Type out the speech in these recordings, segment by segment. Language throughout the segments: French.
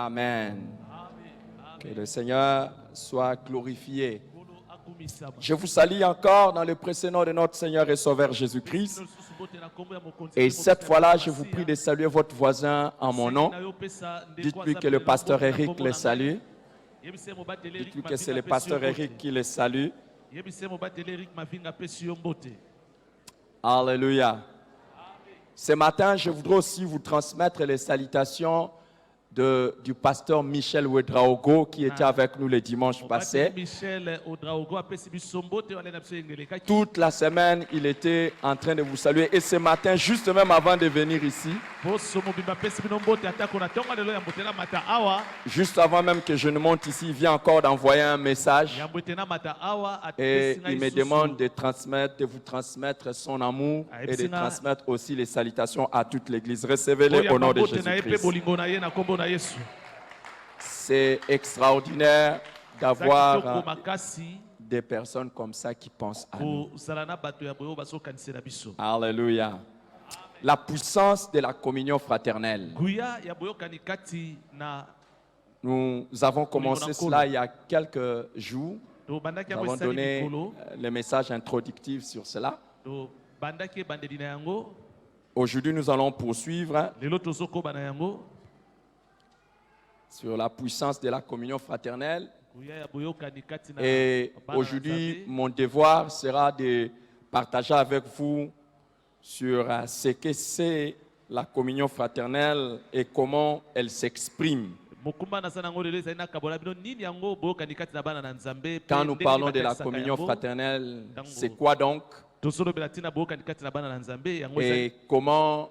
Amen. Que le Seigneur soit glorifié. Je vous salue encore dans le précieux nom de notre Seigneur et Sauveur Jésus-Christ. Et cette fois-là, je vous prie de saluer votre voisin en mon nom. Dites-lui que le pasteur Eric le salue. Dites-lui que c'est le pasteur Eric qui le salue. Alléluia. Ce matin, je voudrais aussi vous transmettre les salutations du pasteur Michel Ouedraogo qui était avec nous le dimanche passé. Toute la semaine, il était en train de vous saluer. Et ce matin, juste même avant de venir ici, juste avant même que je ne monte ici, il vient encore d'envoyer un message. Et il me demande de vous transmettre son amour et de transmettre aussi les salutations à toute l'Église. Recevez-les au nom de Jésus-Christ. C'est extraordinaire d'avoir des personnes comme ça qui pensent à nous. Alléluia. La puissance de la communion fraternelle. Nous avons commencé cela il y a quelques jours. Nous avons donné le message introductif sur cela. Aujourd'hui, nous allons poursuivre sur la puissance de la communion fraternelle. Et aujourd'hui, mon devoir sera de partager avec vous sur ce que c'est la communion fraternelle et comment elle s'exprime. Quand nous parlons de la communion fraternelle, c'est quoi donc? Et comment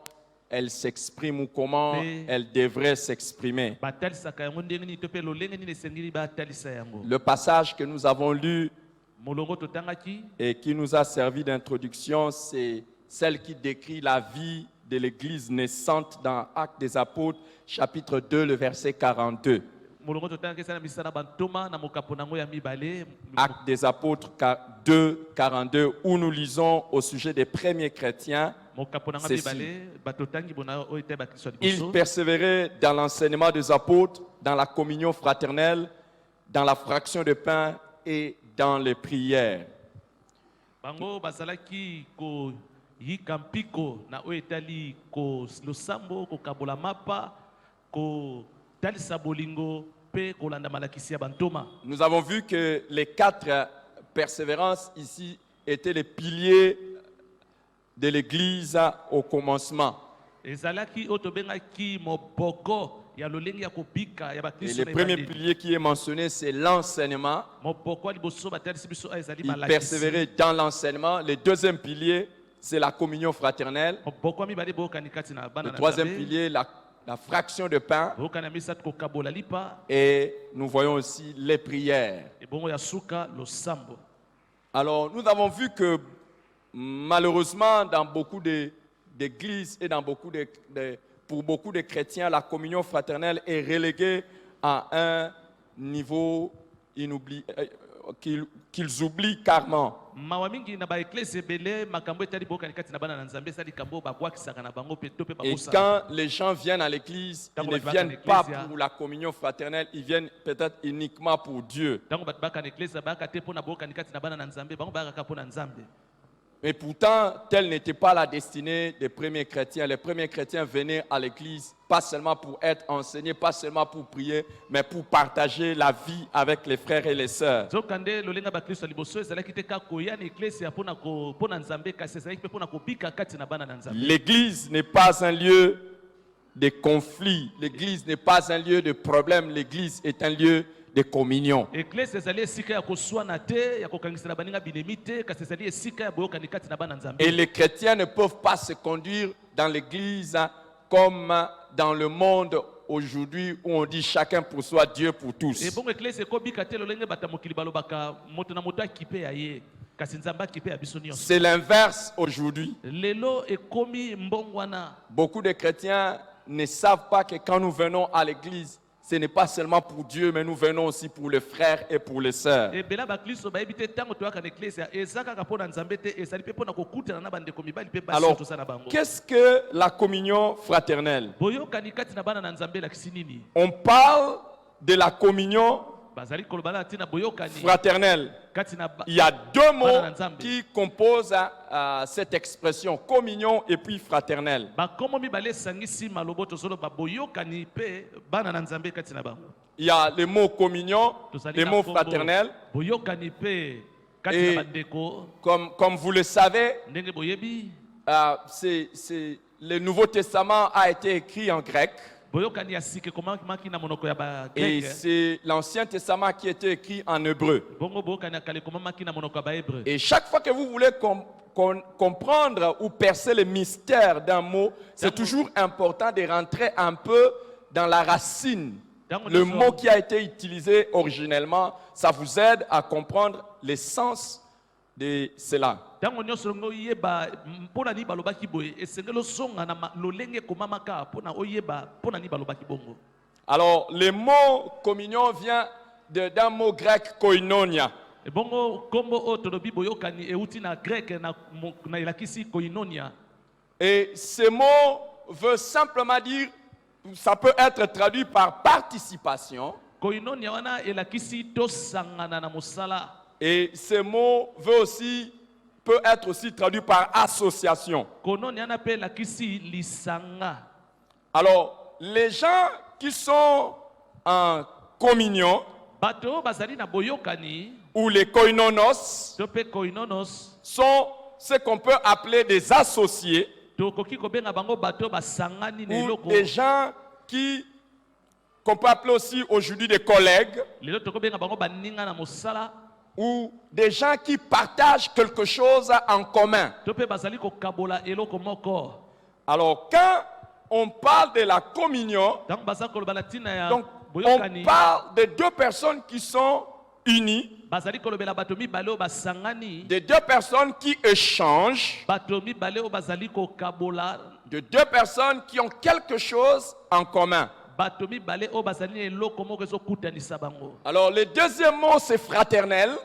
elle s'exprime ou comment elle devrait s'exprimer. Le passage que nous avons lu et qui nous a servi d'introduction, c'est celle qui décrit la vie de l'Église naissante dans Actes des Apôtres, chapitre 2, le verset 42. Actes des Apôtres 2, 42, où nous lisons au sujet des premiers chrétiens. Ils persévéraient dans l'enseignement des apôtres, dans la communion fraternelle, dans la fraction de pain et dans les prières. Nous avons vu que les 4 persévérances ici étaient les piliers de l'Église au commencement. Et le premier pilier qui est mentionné, c'est l'enseignement. Il persévérait dans l'enseignement. Le deuxième pilier, c'est la communion fraternelle. Le troisième pilier, la fraction de pain. Et nous voyons aussi les prières. Alors, nous avons vu que malheureusement, dans beaucoup d'églises et pour beaucoup de chrétiens, la communion fraternelle est reléguée à un niveau qu'ils oublient carrément. Et quand les gens viennent à l'église, ils ne viennent pas pour la communion fraternelle, ils viennent peut-être uniquement pour Dieu. Mais pourtant, telle n'était pas la destinée des premiers chrétiens. Les premiers chrétiens venaient à l'église pas seulement pour être enseignés, pas seulement pour prier, mais pour partager la vie avec les frères et les sœurs. L'église n'est pas un lieu de conflit. L'église n'est pas un lieu de problème. L'église est un lieu de communion. Et les chrétiens ne peuvent pas se conduire dans l'église comme dans le monde aujourd'hui où on dit chacun pour soi, Dieu pour tous. C'est l'inverse aujourd'hui. Beaucoup de chrétiens ne savent pas que quand nous venons à l'église, ce n'est pas seulement pour Dieu, mais nous venons aussi pour les frères et pour les sœurs. Alors, qu'est-ce que la communion fraternelle? On parle de la communion fraternelle. Il y a deux mots qui composent cette expression, communion et puis fraternelle. Il y a le mot communion, le mot fraternel. Et comme vous le savez, le Nouveau Testament a été écrit en grec. Et c'est l'Ancien Testament qui a été écrit en hébreu. Et chaque fois que vous voulez comprendre ou percer le mystère d'un mot, c'est toujours important de rentrer un peu dans la racine. Le mot qui a été utilisé originellement, ça vous aide à comprendre l'essence de cela. Alors, le mot communion vient d'un mot grec koinonia. Et ce mot veut simplement dire, ça peut être traduit par participation. Et ce mot peut être aussi traduit par association. Alors, les gens qui sont en communion, ou les koinonos, sont ce qu'on peut appeler des associés, ou des gens qu'on peut appeler aussi aujourd'hui des collègues, ou des gens qui partagent quelque chose en commun. Alors, quand on parle de la communion, donc on parle de deux personnes qui sont unies, de deux personnes qui échangent, de deux personnes qui ont quelque chose en commun. Alors le deuxième mot c'est fraternel.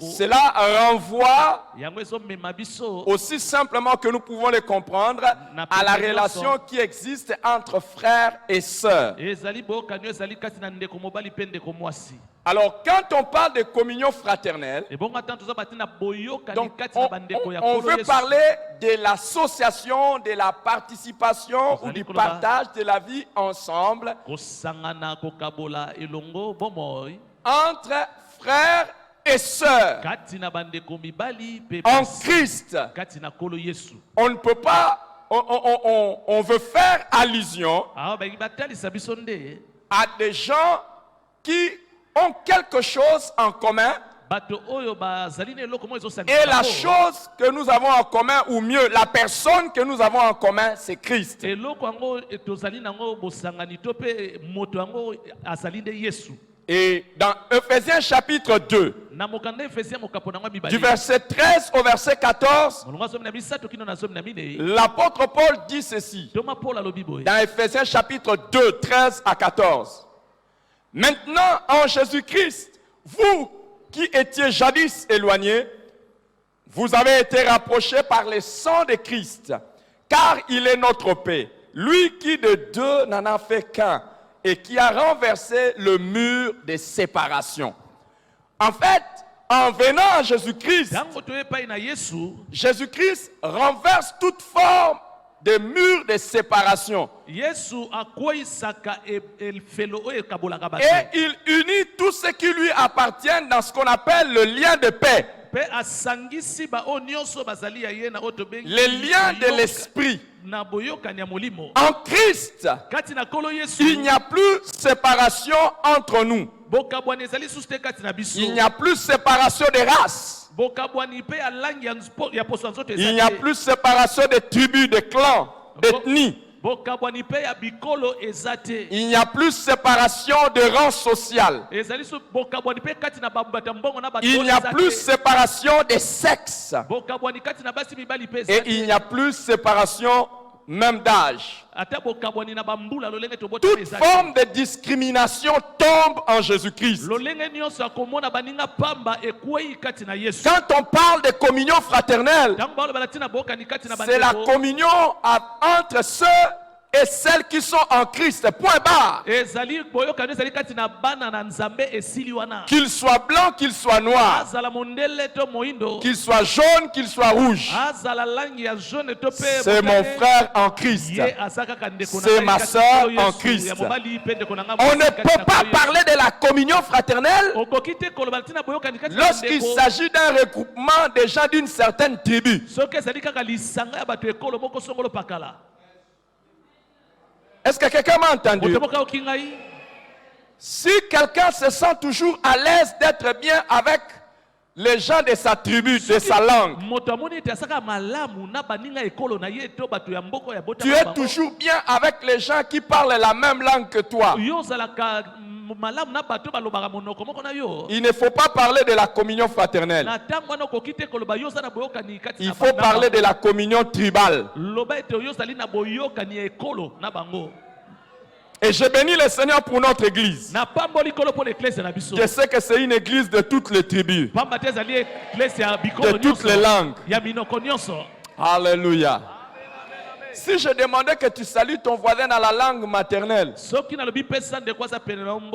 Cela renvoie aussi simplement que nous pouvons le comprendre à la relation qui existe entre frères et sœurs. Alors quand on parle de communion fraternelle, donc on veut parler de l'association, de la participation ou du partage de la vie ensemble entre frères et sœurs en Christ. On ne peut pas, on veut faire allusion à des gens qui ont quelque chose en commun. Et la chose que nous avons en commun, ou mieux, la personne que nous avons en commun, c'est Christ. Et dans Ephésiens chapitre 2, du verset 13 au verset 14, l'apôtre Paul dit ceci. Dans Ephésiens chapitre 2, 13 à 14. Maintenant, en Jésus-Christ, vous qui étiez jadis éloignés, vous avez été rapprochés par le sang de Christ, car il est notre paix. Lui qui de deux n'en a fait qu'un et qui a renversé le mur de séparation. En fait, en venant à Jésus-Christ, Jésus-Christ renverse toute forme de murs de séparation. Et il unit tout ce qui lui appartient dans ce qu'on appelle le lien de paix. Le lien de l'esprit. En Christ, il n'y a plus séparation entre nous. Il n'y a plus séparation de race. Il n'y a plus séparation de tribus, de clans, d'ethnies. Il n'y a plus séparation de rang social. Il n'y a plus séparation de sexe. Et il n'y a plus séparation même d'âge. Toute forme de discrimination tombe en Jésus-Christ. Quand on parle de communion fraternelle, c'est la communion entre ceux et celles qui sont en Christ. Point barre. Qu'ils soient blancs, qu'ils soient noirs, qu'ils soient jaunes, qu'ils soient rouges. C'est mon frère en Christ. C'est ma soeur en Christ. On ne peut pas parler de la communion fraternelle lorsqu'il s'agit d'un regroupement des gens d'une certaine tribu. Est-ce que quelqu'un m'a entendu? Si quelqu'un se sent toujours à l'aise d'être bien avec les gens de sa tribu, de sa langue, tu es toujours bien avec les gens qui parlent la même langue que toi. Il ne faut pas parler de la communion fraternelle. Il faut parler de la communion tribale. Et je bénis le Seigneur pour notre église. Je sais que c'est une église de toutes les tribus, de toutes les langues. Alléluia. Si je demandais que tu salues ton voisin dans la langue maternelle,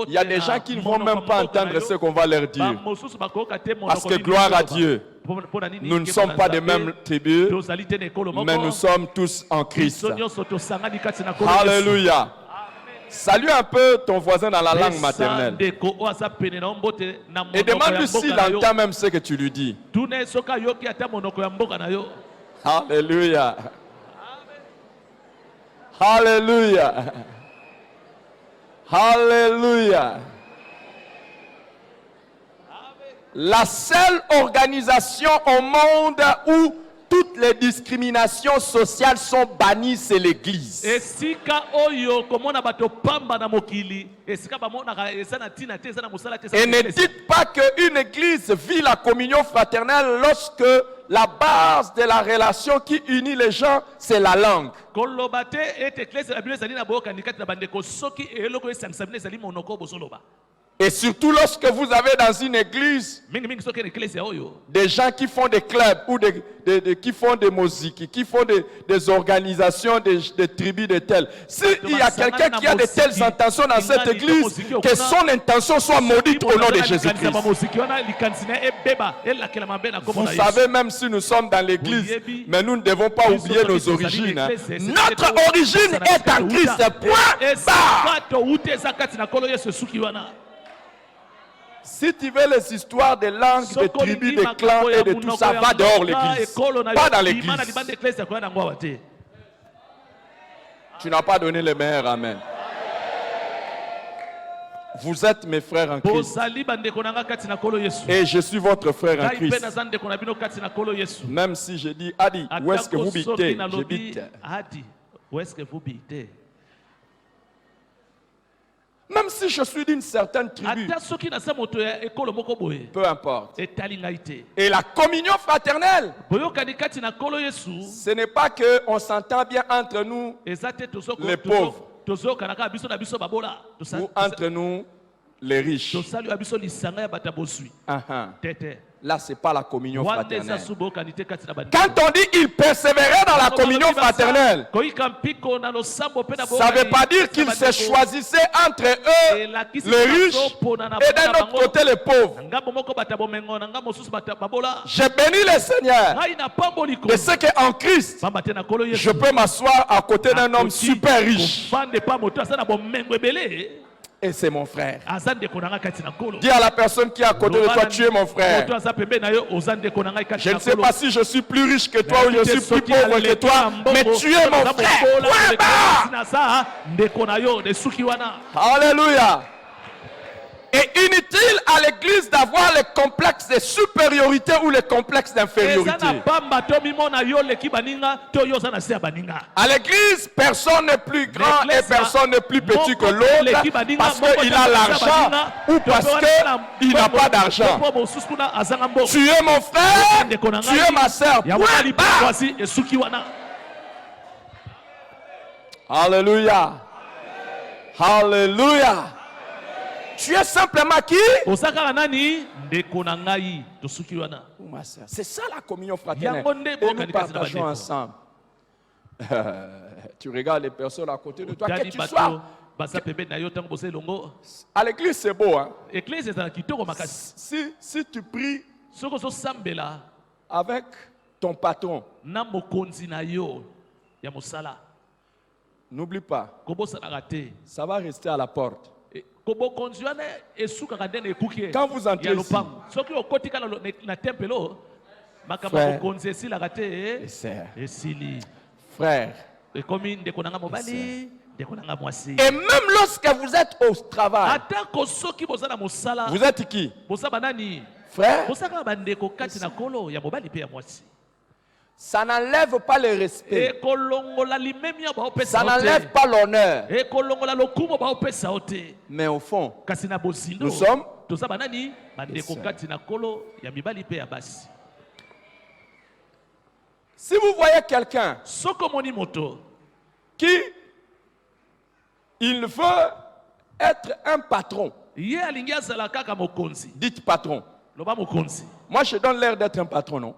il y a des gens qui ne vont même pas entendre ce qu'on va leur dire. Parce que gloire à Dieu, nous ne sommes pas des mêmes tribus, mais nous sommes tous en Christ. Alléluia. Salue un peu ton voisin dans la langue maternelle. Et demande-lui s'il entend même ce que tu lui dis. Alléluia. Alléluia. Alléluia. La seule organisation au monde où toutes les discriminations sociales sont bannies, c'est l'Église. Et ne dites pas qu'une Église vit la communion fraternelle lorsque la base de la relation qui unit les gens, c'est la langue. Et surtout lorsque vous avez dans une église des gens qui font des clubs ou qui font des musiques, qui font des organisations, des tribus de telles. S'il y a quelqu'un qui a de telles intentions dans cette église, que son intention soit maudite au nom de Jésus-Christ. Vous savez, même si nous sommes dans l'église, mais nous ne devons pas oublier nos origines. Notre origine est en Christ. Point barre. Si tu veux les histoires de langues, de tribus, de clans et de tout ça, va dehors l'église. Pas dans l'église. Tu n'as pas donné le meilleur amen. Vous êtes mes frères en Christ. Et je suis votre frère en Christ. Même si je dis, Adi, où est-ce que vous habitez? J'habite. Où est-ce que vous habitez? Même si je suis d'une certaine tribu, peu importe. Et la communion fraternelle, ce n'est pas qu'on s'entend bien entre nous, les pauvres, ou entre nous, les riches. Là, ce n'est pas la communion fraternelle. Quand on dit il persévérait dans la communion fraternelle, ça ne veut pas dire qu'il se choisissait entre eux, les riches, et d'un autre côté, les pauvres. Je bénis le Seigneur de ce qu'en Christ, je peux m'asseoir à côté d'un homme super riche. Et c'est mon frère. Dis à la personne qui est à côté de toi, tu es mon frère. Je ne sais pas si je suis plus riche que toi ou je suis plus pauvre que toi, mais tu es mon frère. Alléluia. Et inutile à l'église d'avoir les complexes de supériorité ou les complexes d'infériorité. À l'église, personne n'est plus grand et personne n'est plus petit que l'autre parce qu'il a l'argent ou parce qu'il n'a pas d'argent. Tu es mon frère, tu es ma sœur. Alléluia. Alléluia. Tu es simplement qui? C'est ça la communion fraternelle. Et nous partageons ensemble. Tu regardes les personnes à côté de toi, que tu sois. À l'église, c'est beau. Hein? Si tu pries avec ton patron, n'oublie pas, ça va rester à la porte. Quand vous entrez ici, frère, et même lorsque vous êtes au travail, vous êtes qui? Frère, ça n'enlève pas le respect. Ça n'enlève pas l'honneur. Mais au fond, nous sommes si vous voyez quelqu'un qui il veut être un patron, dites patron. Moi je donne l'air d'être un patron, non?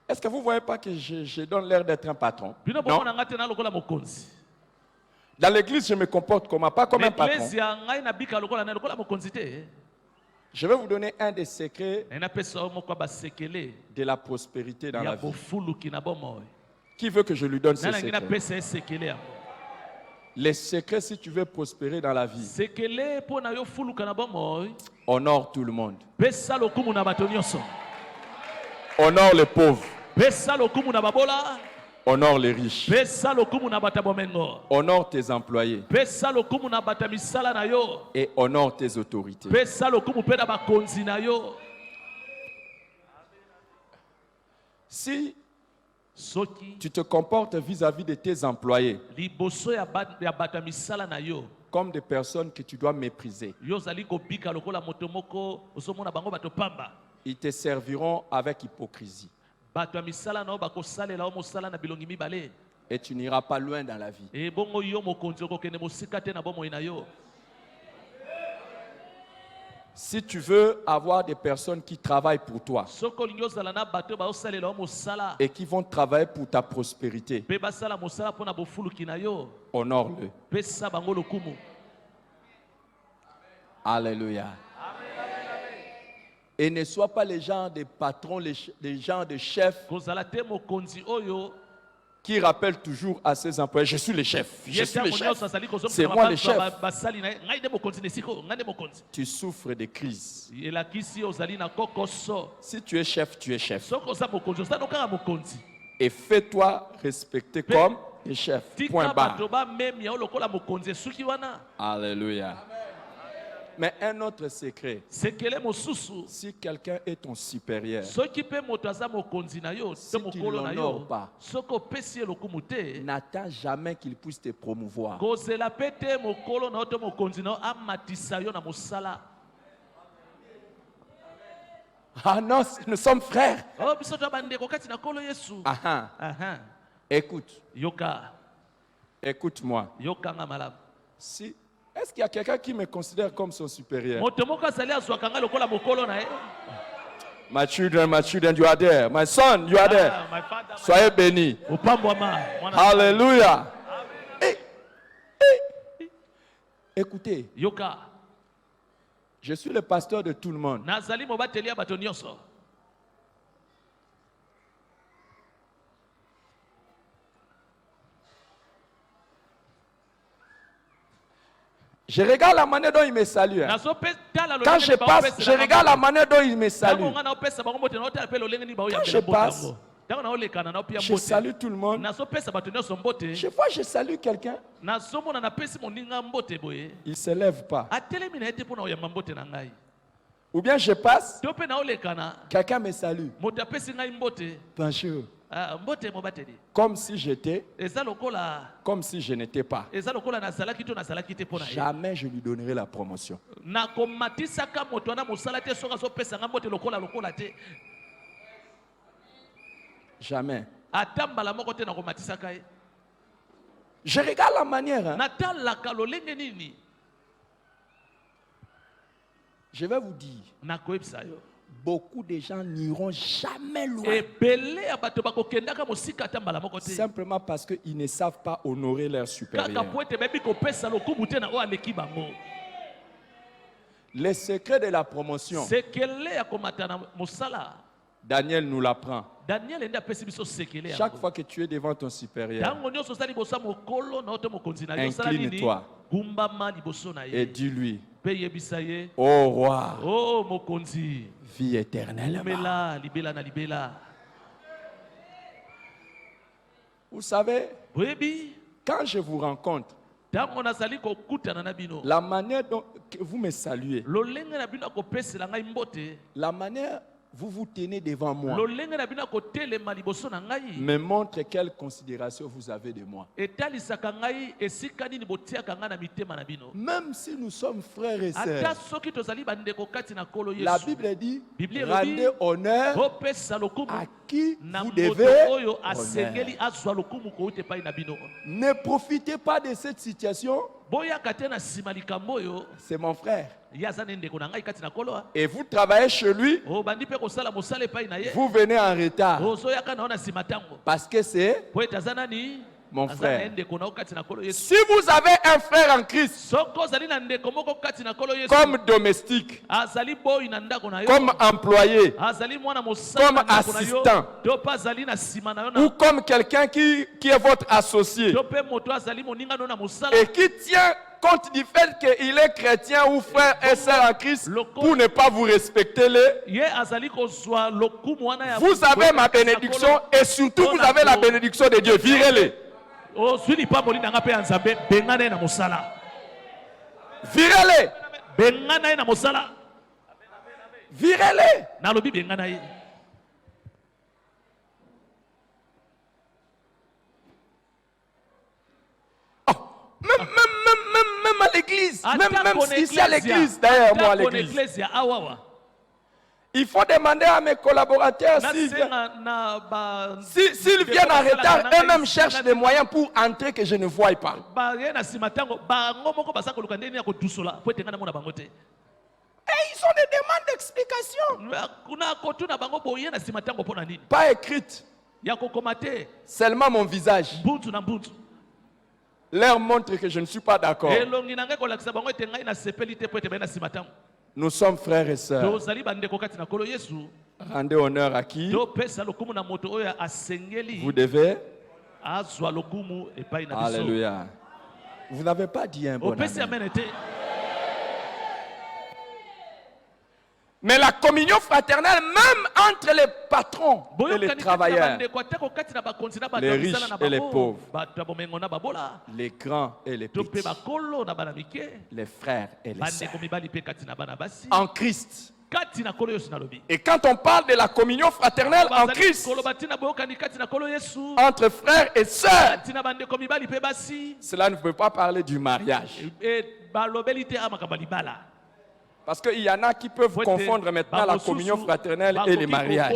Est-ce que vous ne voyez pas que je donne l'air d'être un patron? Non? Dans l'église, je me comporte pas comme un patron. Je vais vous donner un des secrets de la prospérité dans la vie. Qui veut que je lui donne ce secret? Les secrets, si tu veux prospérer dans la vie, honore tout le monde. Honore les pauvres. Honore les riches. Honore tes employés. Et honore tes autorités. Si tu te comportes vis-à-vis de tes employés comme des personnes que tu dois mépriser, ils te serviront avec hypocrisie. Et tu n'iras pas loin dans la vie. Si tu veux avoir des personnes qui travaillent pour toi et qui vont travailler pour ta prospérité, honore-le. Alléluia. Et ne sois pas les gens de patrons, les gens de chefs qui rappellent toujours à ses employés, je suis le chef, je suis le chef, c'est moi le chef. Tu souffres de crises. Si tu es chef, tu es chef. Et fais-toi respecter comme le chef. Point barre. Alléluia. Mais un autre secret, si quelqu'un est ton supérieur, si tu ne l'honores pas, n'attends jamais qu'il puisse te promouvoir. Ah non, nous sommes frères. Écoute. Écoute-moi. Si est-ce qu'il y a quelqu'un qui me considère comme son supérieur? My children, you are there. My son, you are there. Soyez bénis. Alléluia. Écoutez, je suis le pasteur de tout le monde. Je regarde la manière dont il me salue. Hein. Quand je passe, je regarde la manière dont il me salue. Quand je passe, je salue tout le monde. Chaque fois que je salue quelqu'un, il ne se lève pas. Ou bien je passe, quelqu'un me salue. Bonjour. Comme si j'étais, comme si je n'étais pas. Jamais je lui donnerai la promotion. Jamais. Je regarde la manière. Hein. Je vais vous dire. Beaucoup de gens n'iront jamais loin. Simplement parce qu'ils ne savent pas honorer leurs supérieurs. Les secrets de la promotion. Daniel nous l'apprend. Chaque fois que tu es devant ton supérieur, incline-toi et dis-lui: ô roi, vie éternellement. Vous savez, quand je vous rencontre, la manière dont vous me saluez, la manière vous vous tenez devant moi me montre quelle considération vous avez de moi. Même si nous sommes frères et sœurs, la Bible dit: rendez honneur à qui vous devez honneur. Ne profitez pas de cette situation. C'est mon frère. Et vous travaillez chez lui, vous venez en retard parce que c'est mon frère. Si vous avez un frère en Christ, comme domestique, comme employé, comme assistant, ou comme quelqu'un qui est votre associé et qui tient compte du fait qu'il est chrétien ou frère et sœur en Christ pour ne pas vous respecter, vous avez ma bénédiction et surtout vous avez la bénédiction de Dieu. Virez-les. Virez-les. Virez-les. Même à l'église, même ici à l'église, d'ailleurs, moi à l'église. Il faut demander à mes collaborateurs s'ils viennent en retard, eux-mêmes cherchent des moyens pour entrer que je ne voie pas. Et ils ont des demandes d'explication. Pas écrites. Seulement mon visage leur montre que je ne suis pas d'accord. Nous sommes frères et sœurs. Rendez honneur à qui vous devez. Alléluia. Vous n'avez pas dit un bon amen. Mais la communion fraternelle, même entre les patrons et les travailleurs, les riches et les pauvres, les grands et les petits, les frères et les sœurs, en Christ. Et quand on parle de la communion fraternelle en Christ, entre frères et sœurs, cela ne peut pas parler du mariage. Parce qu'il y en a qui peuvent confondre maintenant la communion fraternelle et les mariages.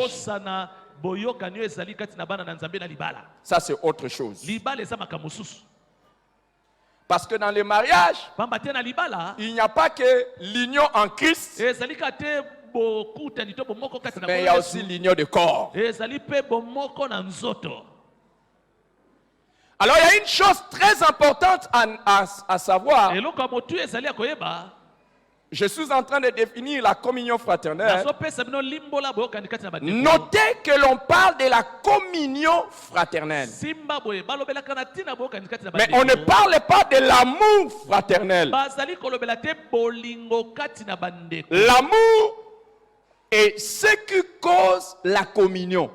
Ça, c'est autre chose. Parce que dans les mariages, il n'y a pas que l'union en Christ, mais il y a aussi l'union de corps. Alors, il y a une chose très importante à savoir. Je suis en train de définir la communion fraternelle. Notez que l'on parle de la communion fraternelle. Mais on ne parle pas de l'amour fraternel. L'amour est ce qui cause la communion.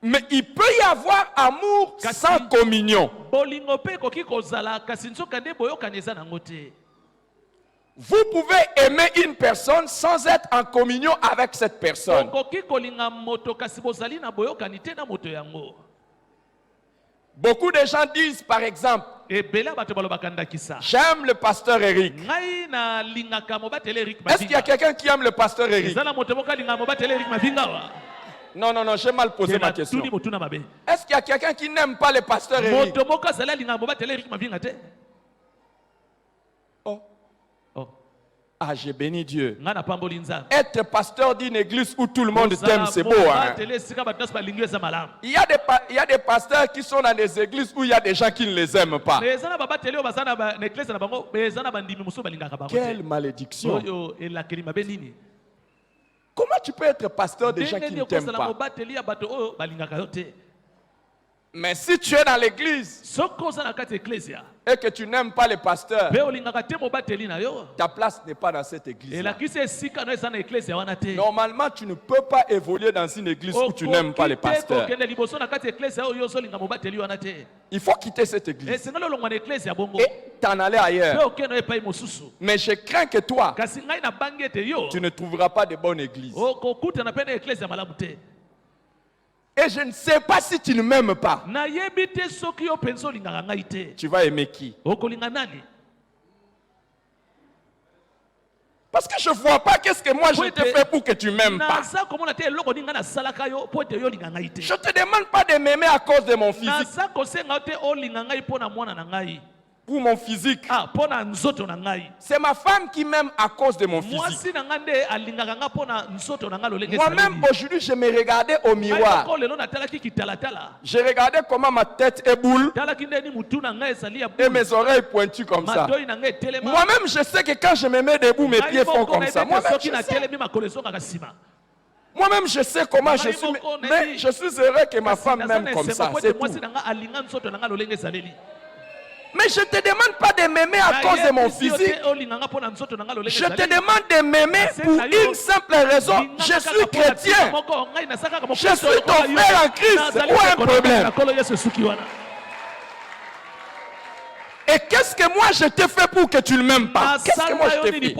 Mais il peut y avoir amour sans communion. Vous pouvez aimer une personne sans être en communion avec cette personne. Beaucoup de gens disent, par exemple, j'aime le pasteur Eric. Est-ce qu'il y a quelqu'un qui aime le pasteur Eric? Non, non, non, j'ai mal posé ma question. Est-ce qu'il y a quelqu'un qui n'aime pas le pasteur Eric? Oh. Oh. Ah, j'ai béni Dieu. Être pasteur d'une église où tout le monde t'aime, c'est beau. Hein? Il y a des pasteurs qui sont dans des églises où il y a des gens qui ne les aiment pas. Quelle malédiction. Comment tu peux être pasteur des gens qui ne t'aiment pas? Mais si tu es dans l'église et que tu n'aimes pas les pasteurs, ta place n'est pas dans cette église. Normalement, tu ne peux pas évoluer dans une église où tu n'aimes pas les pasteurs. Il faut quitter cette église et t'en aller ailleurs. Mais je crains que toi, tu ne trouveras pas de bonne église. Et je ne sais pas si tu ne m'aimes pas. Tu vas aimer qui? Parce que je ne vois pas qu'est-ce que moi je te fais pour que tu m'aimes pas. Je ne te demande pas de m'aimer à cause de mon physique. Ou mon physique. C'est ma femme qui m'aime à cause de mon physique. Moi-même aujourd'hui je me regardais au miroir. Je regardais comment ma tête est boule et mes oreilles pointues comme ça. Moi-même je sais que quand je me mets debout mes pieds font comme ça. Moi-même je sais comment je suis. Mais je suis heureux que ma femme m'aime comme ça. C'est tout. Mais je ne te demande pas de m'aimer à cause de mon physique. Je te demande de m'aimer pour une simple raison. Je suis chrétien. Je suis ton frère en Christ. Où est un problème? Et qu'est-ce que moi je t'ai fait pour que tu ne m'aimes pas? Qu'est-ce que moi je t'ai fait?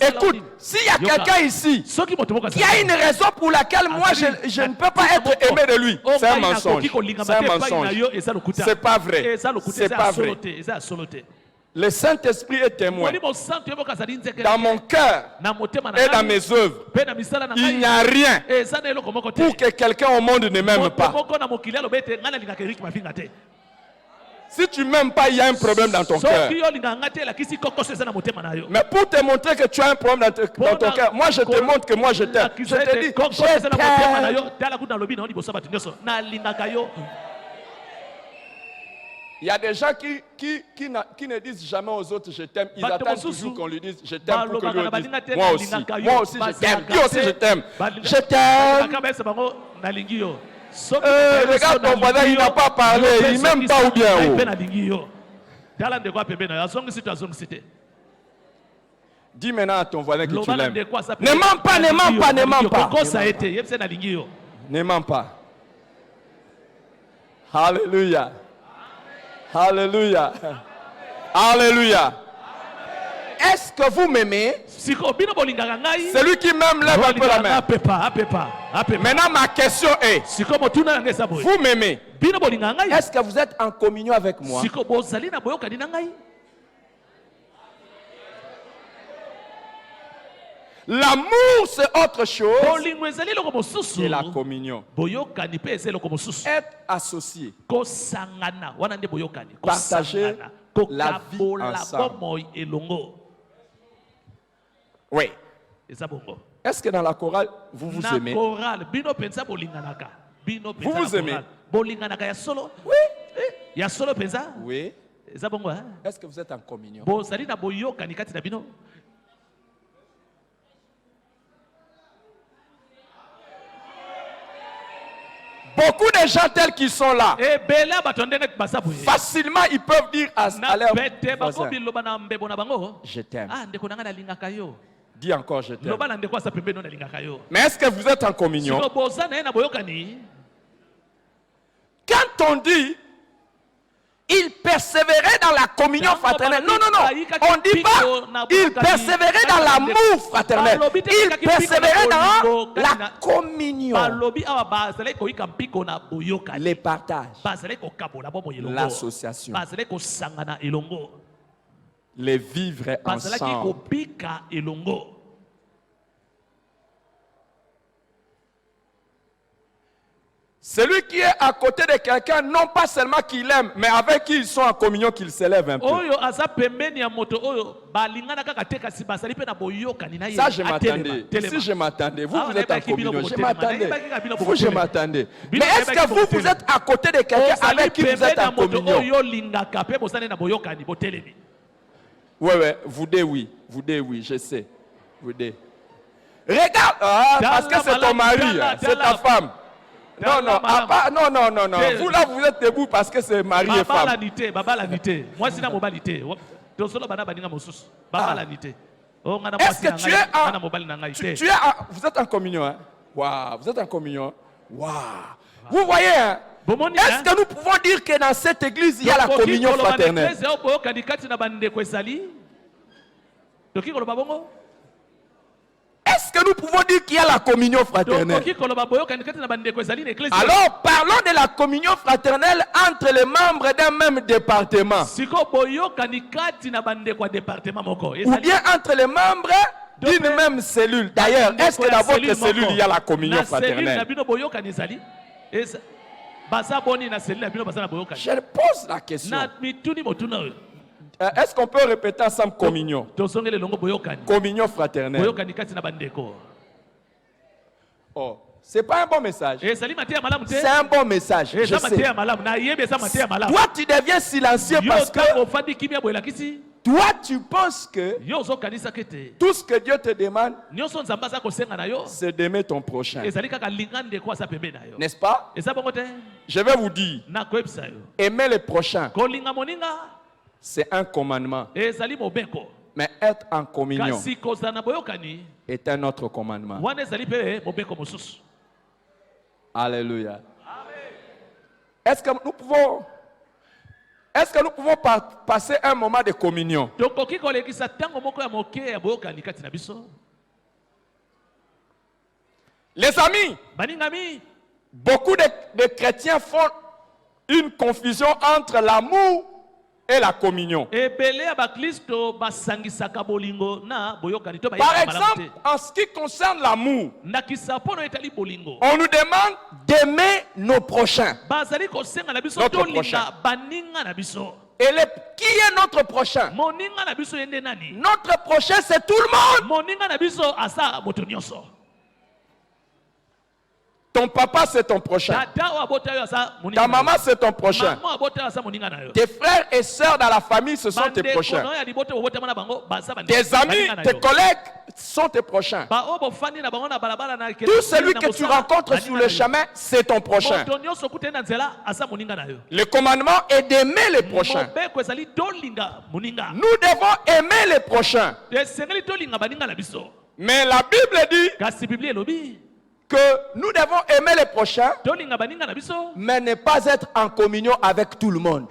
Écoute, s'il y a quelqu'un ici qui a une raison pour laquelle moi je ne peux pas être aimé de lui, c'est un mensonge. C'est un mensonge. C'est pas vrai. C'est pas vrai. Le Saint-Esprit est témoin. Dans mon cœur et dans mes œuvres, il n'y a rien pour que quelqu'un au monde ne m'aime pas. Si tu ne m'aimes pas, il y a un problème dans ton cœur. Mais pour te montrer que tu as un problème dans ton cœur, moi je te montre que moi je t'aime. Je te dis, je t'aime. Il y a des gens qui ne disent jamais aux autres je t'aime. Ils attendent toujours qu'on lui dise je t'aime pour que lui dise moi aussi. Moi aussi je t'aime. Lui aussi je t'aime. Je t'aime. Regarde ton voisin, il n'a pas parlé, il ne m'aime pas ou bien. Dis maintenant à ton voisin que tu l'aimes. Ne mens pas, ne mens pas, ne mens pas. Ne mens pas. Alléluia. Alléluia. Alléluia. Est-ce que vous m'aimez? Celui qui m'aime lève un peu la main. Maintenant ma question est, vous m'aimez? Est-ce que vous êtes en communion avec moi? L'amour c'est autre chose que la communion. Être associé, partager la vie ensemble. Oui. Est-ce que dans la chorale, vous vous aimez? Vous vous aimez? Oui. Oui. Est-ce que vous êtes en communion? Beaucoup de gens tels qu'ils sont là, facilement ils peuvent dire à leur voisin, je t'aime. Dis encore je t'aime. Mais est-ce que vous êtes en communion? Quand on dit il persévérait dans la communion fraternelle. Non, non, non. On ne dit pas il persévérait dans l'amour fraternel. Il persévérait dans la communion. Les partages. L'association. Les vivre ensemble. Celui qui est à côté de quelqu'un, non pas seulement qu'il aime, mais avec qui ils sont en communion, qu'il s'élève un peu. Ça, je m'attendais. Si je m'attendais, vous, vous êtes en communion. Je m'attendais. Vous, je m'attendais. Mais est-ce que vous êtes à côté de quelqu'un avec qui vous êtes en communion? Oui, vous dites oui. Vous dites oui, je sais. Vous dites. Regarde, parce que c'est ton mari, c'est ta femme. Non. Vous là, vous êtes debout parce que c'est mari et femme. Est-ce que tu es vous êtes en communion, hein? Wow, vous êtes en communion. Wow. Vous voyez, hein? Est-ce que nous pouvons dire que dans cette église, il y a la communion fraternelle? Est-ce que nous pouvons dire qu'il y a la communion fraternelle? Alors, parlons de la communion fraternelle entre les membres d'un même département. Ou bien entre les membres d'une même cellule. D'ailleurs, est-ce que dans votre cellule, il y a la communion fraternelle? Je pose la question. Est-ce qu'on peut répéter ensemble communion? Communion fraternelle. Oh, c'est pas un bon message. C'est un bon message. Je sais. Toi, tu deviens silencieux parce que toi, tu penses que tout ce que Dieu te demande, c'est d'aimer ton prochain. N'est-ce pas? Je vais vous dire, aimer le prochain, c'est un commandement. Mais être en communion est un autre commandement. Alléluia. Est-ce que nous pouvons passer un moment de communion? Les amis, beaucoup de chrétiens font une confusion entre l'amour et la communion. Par exemple, en ce qui concerne l'amour, on nous demande d'aimer nos prochains. Notre prochain. Et qui est notre prochain? Notre prochain, c'est tout le monde. Ton papa, c'est ton prochain. Ta maman, c'est ton prochain. Tes frères et sœurs dans la famille, ce sont tes prochains. Tes amis, tes collègues sont tes prochains. Tout celui que tu rencontres sur le chemin, c'est ton prochain. Le commandement est d'aimer les prochains. Nous devons aimer les prochains. Mais la Bible dit que nous devons aimer les prochains, mais ne pas être en communion avec tout le monde.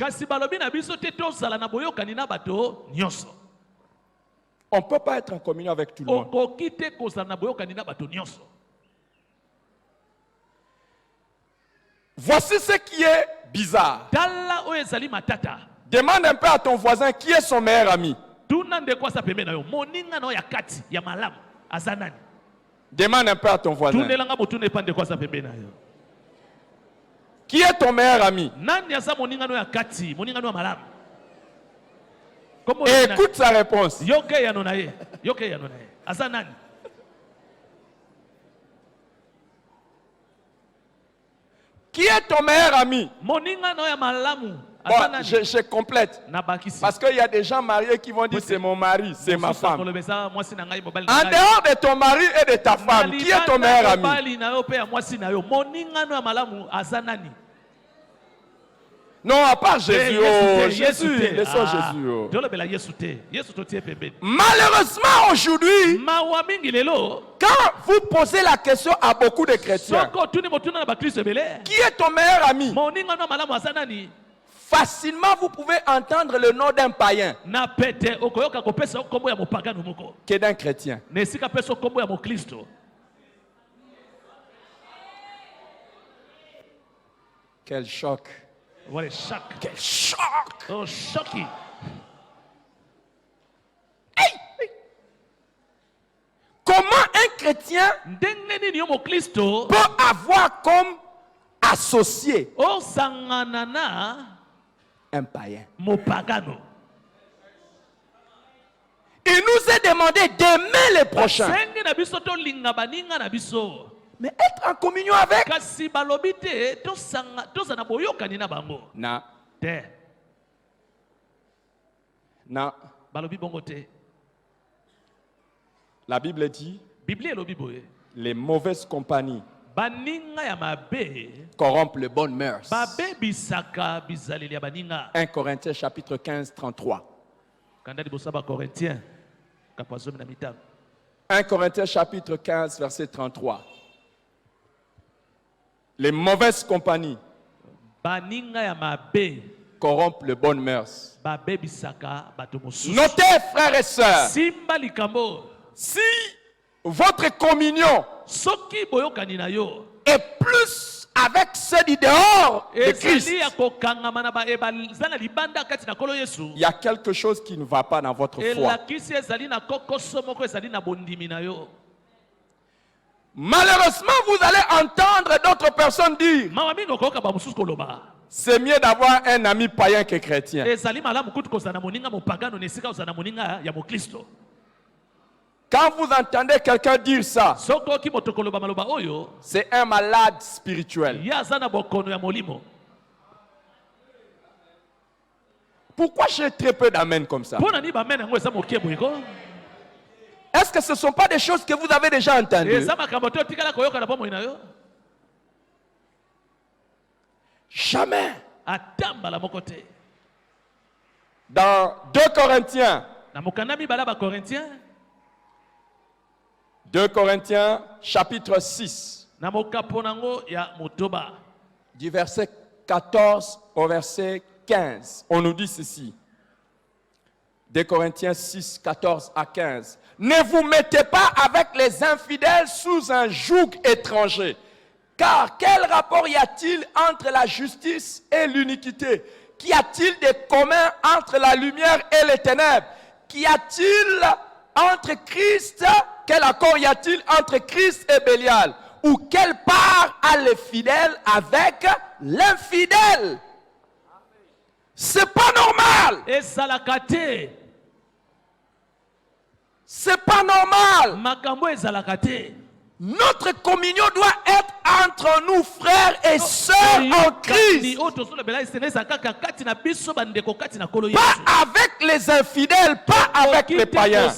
On ne peut pas être en communion avec tout le monde. Voici ce qui est bizarre. Demande un peu à ton voisin qui est son meilleur ami. Demande un peu à ton voisin. Qui est ton meilleur ami? Et écoute sa réponse. Qui est ton meilleur ami? Bon, je complète. Parce qu'il y a des gens mariés qui vont dire c'est mon mari, c'est ma femme. En dehors de ton mari et de ta femme, qui est ton meilleur ami? Non, à part Jésus. Oh, Jésus, laissons Jésus. Malheureusement, aujourd'hui, quand vous posez la question à beaucoup de chrétiens, qui est ton meilleur ami? facilement vous pouvez entendre le nom d'un païen que d'un chrétien. Quel choc. What a shock. Quel choc. Oh, shocking. Hey. Comment un chrétien peut avoir comme associé un païen? Il nous est demandé d'aimer les prochains. Mais être en communion avec. Non. Non. La Bible dit les mauvaises compagnies corrompent les bonnes mœurs. 1 Corinthiens chapitre 15, 33. 1 Corinthiens chapitre 15, verset 33. Les mauvaises compagnies corrompent les bonnes mœurs. Notez, frères et sœurs, si votre communion est plus avec ceux du dehors de Christ, il y a quelque chose qui ne va pas dans votre foi. Malheureusement, vous allez entendre d'autres personnes dire c'est mieux d'avoir un ami païen que chrétien. Quand vous entendez quelqu'un dire ça, c'est un malade spirituel. Pourquoi j'ai très peu d'amen comme ça? Est-ce que ce ne sont pas des choses que vous avez déjà entendues? Jamais. Dans 2 Corinthiens, 2 Corinthiens chapitre 6, du verset 14 au verset 15, on nous dit ceci. 2 Corinthiens 6, 14 à 15. Ne vous mettez pas avec les infidèles sous un joug étranger. Car quel rapport y a-t-il entre la justice et l'iniquité? Qu'y a-t-il de commun entre la lumière et les ténèbres? Qu'y a-t-il entre Christ? Quel accord y a-t-il entre Christ et Bélial? Ou quelle part a le fidèle avec l'infidèle? C'est pas normal. C'est pas normal. Notre communion doit être entre nous, frères et sœurs en Christ. Pas avec les infidèles, pas avec les païens.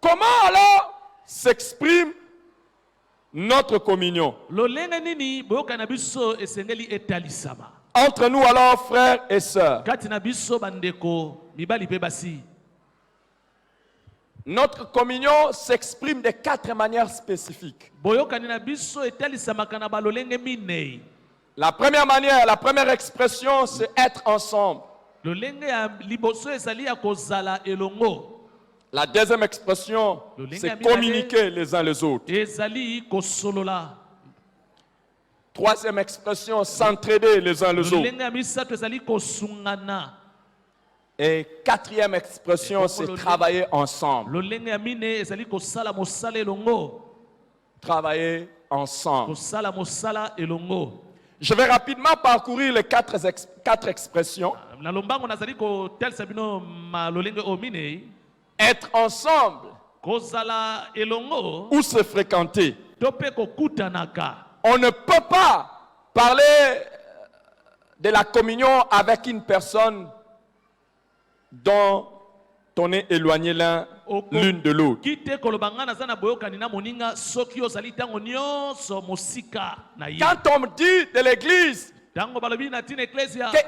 Comment alors s'exprime notre communion? Entre nous alors, frères et sœurs, notre communion s'exprime de 4 manières spécifiques. La première manière, la première expression, c'est être ensemble. La deuxième expression, c'est communiquer les uns les autres. Troisième expression, s'entraider les uns les autres. Et quatrième expression, c'est travailler ensemble. Travailler ensemble. Je vais rapidement parcourir les quatre expressions. Être ensemble ou se fréquenter. On ne peut pas parler de la communion avec une personne dont on est éloigné l'une de l'autre. Quand on me dit de l'église,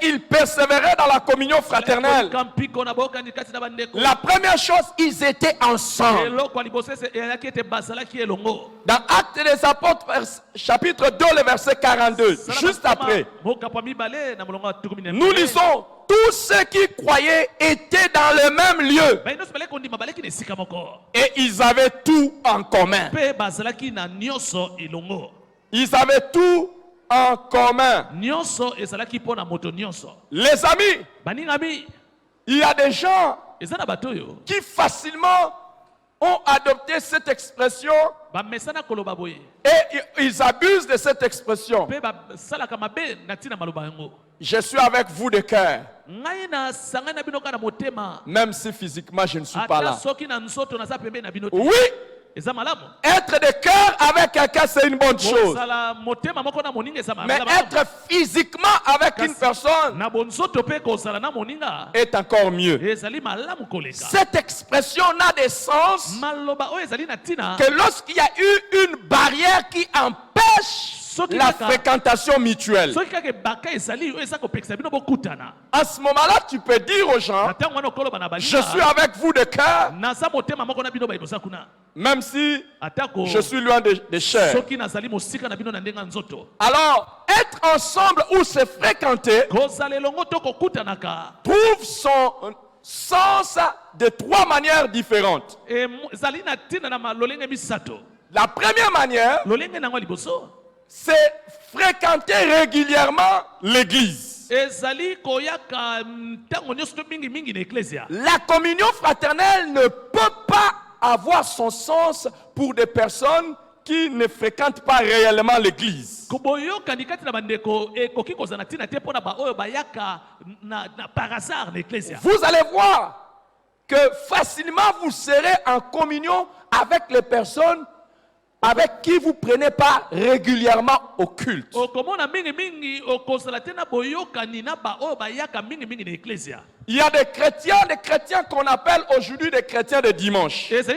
qu'ils persévéraient dans la communion fraternelle. La première chose, ils étaient ensemble. Dans Actes des Apôtres, chapitre 2, le verset 42, juste après, nous lisons, tous ceux qui croyaient étaient dans le même lieu. Et ils avaient tout en commun. Ils avaient tout en commun. Les amis, il y a des gens qui facilement ont adopté cette expression et ils abusent de cette expression. Je suis avec vous de cœur, même si physiquement je ne suis pas là. Oui, être de cœur avec quelqu'un, c'est une bonne chose. Mais être physiquement avec une personne est encore mieux. Cette expression n'a de sens que lorsqu'il y a eu une barrière qui empêche la fréquentation mutuelle. À ce moment-là, tu peux dire aux gens, je suis avec vous de cœur, même si je suis loin de chair. Alors, être ensemble ou se fréquenter trouve son sens de trois manières différentes. La première manière, c'est fréquenter régulièrement l'église. La communion fraternelle ne peut pas avoir son sens pour des personnes qui ne fréquentent pas réellement l'église. Vous allez voir que facilement vous serez en communion avec les personnes avec qui vous ne prenez pas régulièrement au culte. Il y a des chrétiens qu'on appelle aujourd'hui des chrétiens de dimanche. Tape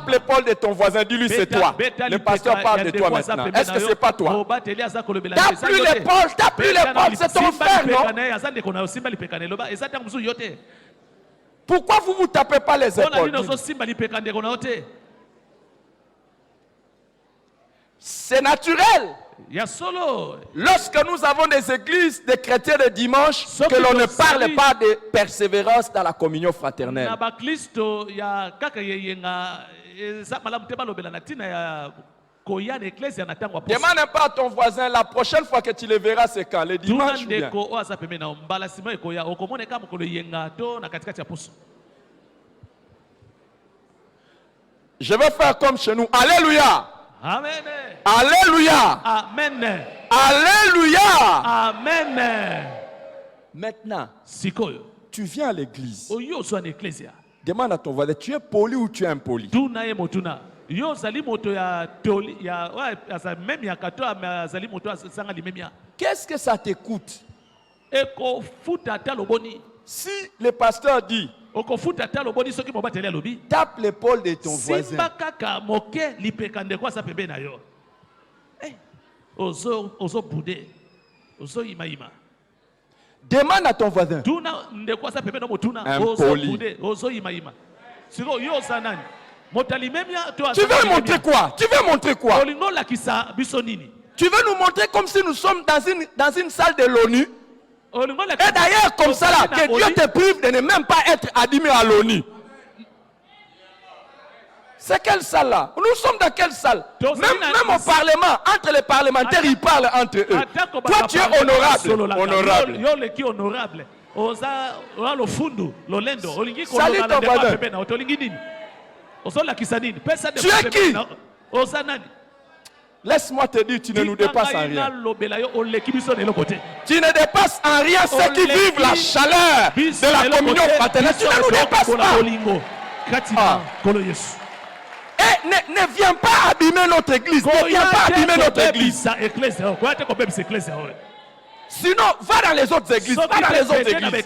l'épaule de ton voisin, dis-lui c'est toi. Le pasteur parle de toi maintenant. Est-ce que c'est pas toi? Tape-lui l'épaule, c'est ton frère, non? Pourquoi vous ne vous tapez pas les épaules? C'est naturel. Lorsque nous avons des églises, des chrétiens de dimanche, que l'on ne parle pas de persévérance dans la communion fraternelle. Demande pas à ton voisin, la prochaine fois que tu le verras, c'est quand? Le dimanche ou bien? Je vais faire comme chez nous. Alléluia. Amen. Alléluia. Amen. Alléluia. Amen. Maintenant, tu viens à l'église. Demande à ton voisin, tu es poli ou tu es impoli? Qu'est-ce que ça te coûte? Si le pasteur dit, tape l'épaule de ton voisin. Demande à ton voisin. Impoli. Tu veux montrer quoi? Tu veux montrer quoi? Tu veux nous montrer comme si nous sommes dans une salle de l'ONU? Et d'ailleurs, comme ça là, que Dieu te prive de ne même pas être admis à l'ONU. C'est quelle salle là? Nous sommes dans quelle salle? Même au Parlement, entre les parlementaires, ils parlent entre eux. Toi, tu es honorable. Honorable. Salut ton voisin. Tu es qui? Laisse-moi te dire, tu ne nous dépasses en rien. Tu ne dépasses en rien ceux qui vivent la chaleur de la communion fraternelle. Tu ne nous dépasses pas. Et ne viens pas abîmer notre église. Ne viens pas abîmer notre église. Sinon, va dans les autres églises. Va dans les autres églises.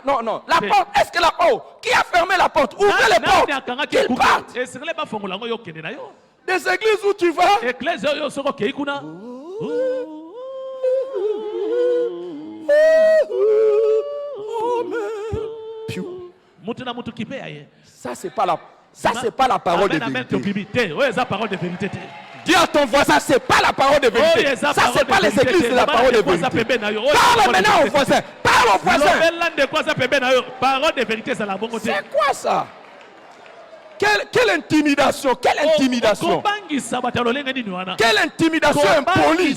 Non. La porte, est-ce que la porte? Qui a fermé la porte? Ouvrez les portes. Qu'ils partent. Des églises où tu vas. Ça, c'est pas la parole de vérité. Dis à ton voisin, c'est pas la parole de vérité. Ça, c'est pas les églises de la parole de vérité. Parle maintenant au voisin. Parle au voisin. C'est quoi ça? Quelle intimidation? Quelle intimidation? Quelle intimidation impolie?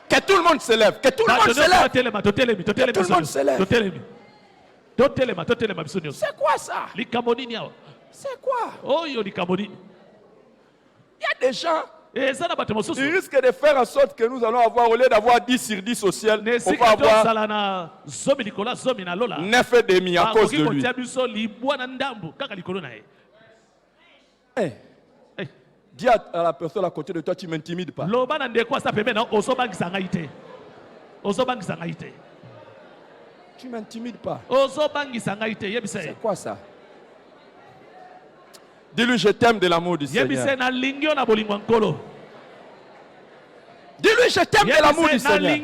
Que tout le monde se lève. Que tout le monde se lève. Que tout le monde se lève. C'est quoi ça? C'est quoi? Il y a des gens, ils risquent de faire en sorte que nous allons avoir, au lieu d'avoir 10 sur 10 au ciel, on va avoir 9,5 à cause de lui. Hey. Dis à la personne à côté de toi, tu ne m'intimides pas. Tu ne m'intimides pas. C'est quoi ça? Dis-lui, je t'aime de l'amour du Seigneur. Dis-lui, je t'aime de l'amour du Seigneur.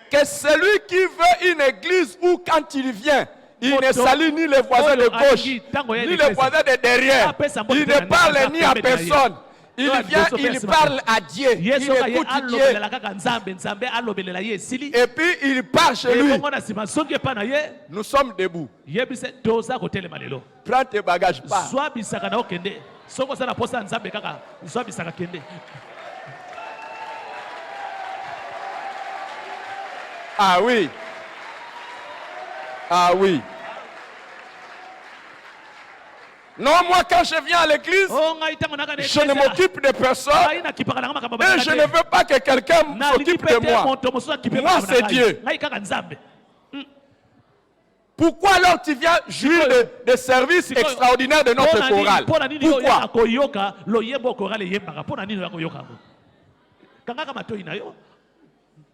Que celui qui veut une église où quand il vient, il ne salue ni les voisins de gauche, ni les voisins de derrière. Il ne parle ni à personne. Il vient, il parle à Dieu. Il écoute Dieu. Et puis il part chez lui. Nous sommes debout. Prends tes bagages, pars. Ah oui. Ah oui. Non, moi quand je viens à l'église, je ne m'occupe de personne et je ne veux pas que quelqu'un s'occupe de moi. Moi, c'est Dieu. Pourquoi alors tu viens jouir des services extraordinaires de notre chorale?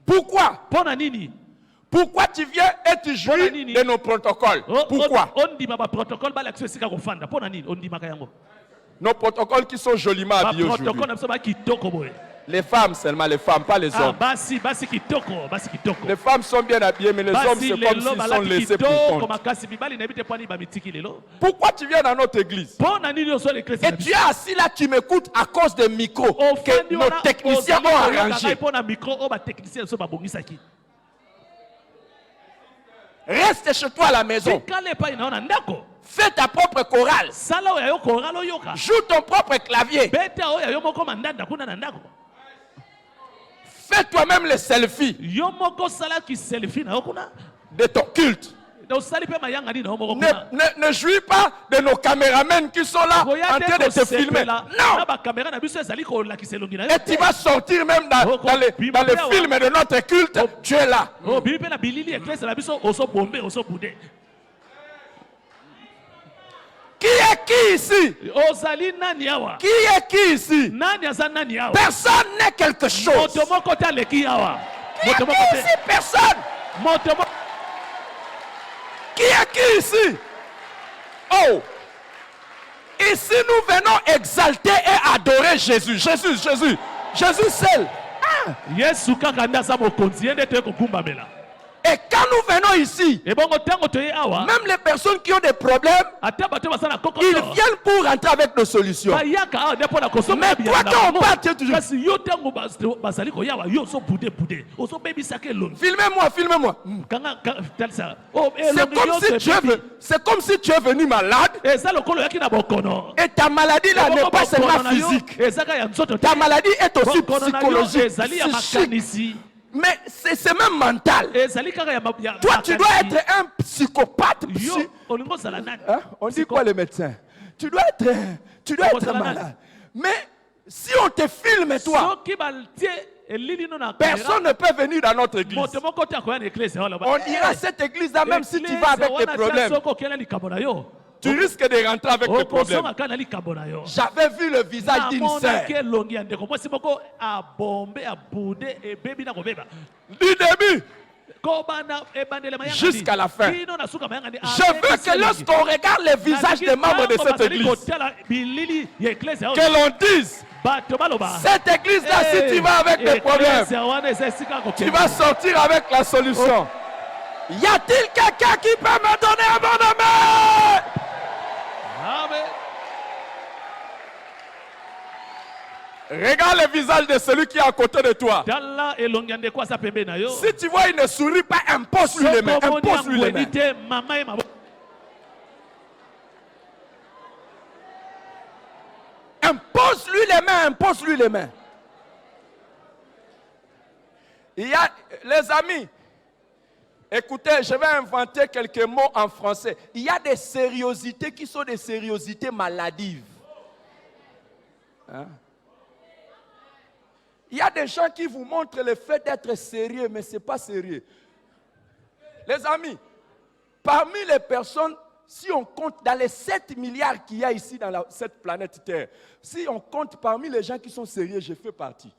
Pourquoi? Pourquoi tu viens et tu jouis de nos protocoles? Pourquoi? Nos protocoles qui sont joliment habillés aujourd'hui. Les femmes seulement, les femmes, pas les hommes. Les femmes sont bien habillées, mais les hommes, c'est comme s'ils sont laissés pour compte. Pourquoi tu viens dans notre église? Et tu es assis là, tu m'écoutes à cause des micros que nos techniciens ont arrangés. Reste chez toi à la maison. Fais ta propre chorale. Joue ton propre clavier. Fais toi-même les selfies de ton culte. Ne jouis pas de nos caméramens qui sont là en train de te filmer. Non. Et tu vas sortir même dans les films de notre culte. Tu es là. Qui est qui ici? Qui est qui ici? Personne n'est quelque chose. Qui est qui ici? Personne. Qui est qui ici? Oh! Ici nous venons exalter et adorer Jésus. Jésus seul. Ah. Et quand nous venons ici, même les personnes qui ont des problèmes, ils viennent pour rentrer avec nos solutions. Mais toi, quand on part, tu es toujours... Filmez-moi. C'est comme si tu es venu malade. Et ta maladie là n'est pas seulement physique. Ta maladie est aussi psychologique, psychique. Mais c'est même mental. Toi, tu dois être un psychopathe. Hein? On dit quoi les médecins? Tu dois être malade. Mais si on te filme, toi, personne ne peut venir dans notre église. On ira à cette église-là même si tu vas avec des problèmes. tu risques de rentrer avec des problèmes. J'avais vu le visage d'une sœur. Du début jusqu'à la fin. Je veux que lorsqu'on regarde les visages des membres de cette église, que l'on dise, cette église-là, si tu vas avec des problèmes, tu vas sortir avec la solution. Y a-t-il quelqu'un qui peut me donner un bon amen? Amen. Regarde le visage de celui qui est à côté de toi. Si tu vois, il ne sourit pas, impose-lui les mains. Impose-lui les mains. Impose-lui les mains. Impose-lui les mains. Il y a, les amis, écoutez, je vais inventer quelques mots en français. Il y a des sériosités qui sont des sériosités maladives. Hein? Il y a des gens qui vous montrent le fait d'être sérieux, mais ce n'est pas sérieux. Les amis, parmi les personnes, si on compte dans les 7 milliards qu'il y a ici dans cette planète Terre, si on compte parmi les gens qui sont sérieux, je fais partie.